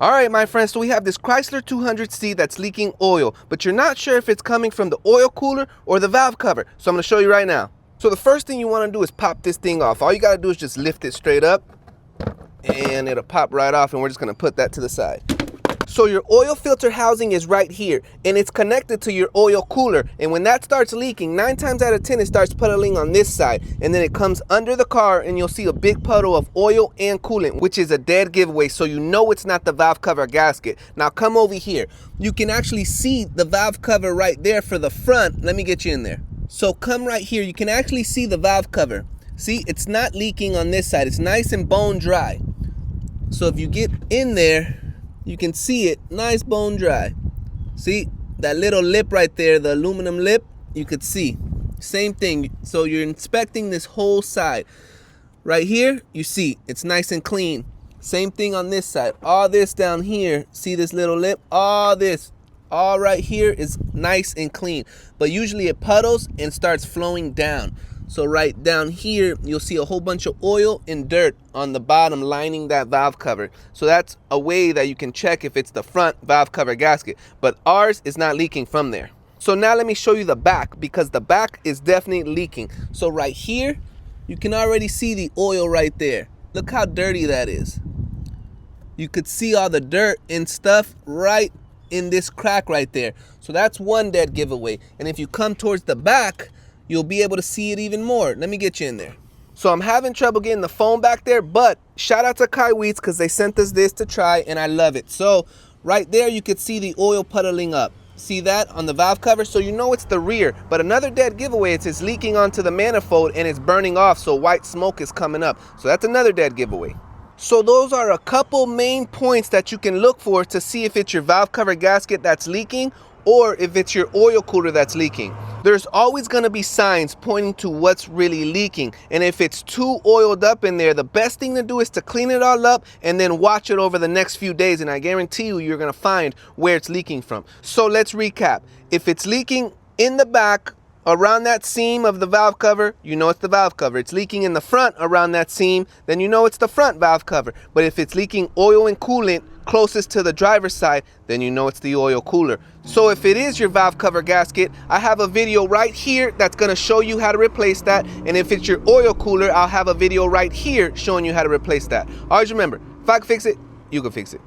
Alright my friends, so we have this Chrysler 200C that's leaking oil, but you're not sure if it's coming from the oil cooler or the valve cover. So I'm going to show you right now. So the first thing you want to do is pop this thing off. All you got to do is just lift it straight up and it'll pop right off, and we're just going to put that to the side. So your oil filter housing is right here and it's connected to your oil cooler, and when that starts leaking, 9 times out of 10 it starts puddling on this side, and then it comes under the car and you'll see a big puddle of oil and coolant, which is a dead giveaway, so you know it's not the valve cover gasket. Now come over here. You can actually see the valve cover right there for the front. Let me get you in there. So come right here, you can actually see the valve cover. See, it's not leaking on this side. It's nice and bone dry. So if you get in there, you can see it, nice bone dry. See that little lip right there, the aluminum lip, you could see. Same thing. So you're inspecting this whole side. Right here, you see it's nice and clean. Same thing on this side. All this down here, see this little lip? All this, all right here is nice and clean. But usually it puddles and starts flowing down. So right down here, you'll see a whole bunch of oil and dirt on the bottom lining that valve cover. So that's a way that you can check if it's the front valve cover gasket. But ours is not leaking from there. So now let me show you the back, because the back is definitely leaking. So right here, you can already see the oil right there. Look how dirty that is. You could see all the dirt and stuff right in this crack right there. So that's one dead giveaway. And if you come towards the back, you'll be able to see it even more. Let me get you in there. So I'm having trouble getting the phone back there, but shout out to Kaiweets because they sent us this to try and I love it. So right there you could see the oil puddling up. See that on the valve cover? So you know it's the rear. But another dead giveaway is it's leaking onto the manifold and it's burning off, so white smoke is coming up. So that's another dead giveaway. So those are a couple main points that you can look for to see if it's your valve cover gasket that's leaking or if it's your oil cooler that's leaking. There's always going to be signs pointing to what's really leaking, and if it's too oiled up in there, the best thing to do is to clean it all up and then watch it over the next few days, and I guarantee you're going to find where it's leaking from. So let's recap. If it's leaking in the back around that seam of the valve cover, you know it's the valve cover. It's leaking in the front around that seam, then you know it's the front valve cover. But if it's leaking oil and coolant closest to the driver's side, then you know it's the oil cooler. So if it is your valve cover gasket, I have a video right here that's going to show you how to replace that. And if it's your oil cooler, I'll have a video right here showing you how to replace that. Always remember, if I can fix it, you can fix it.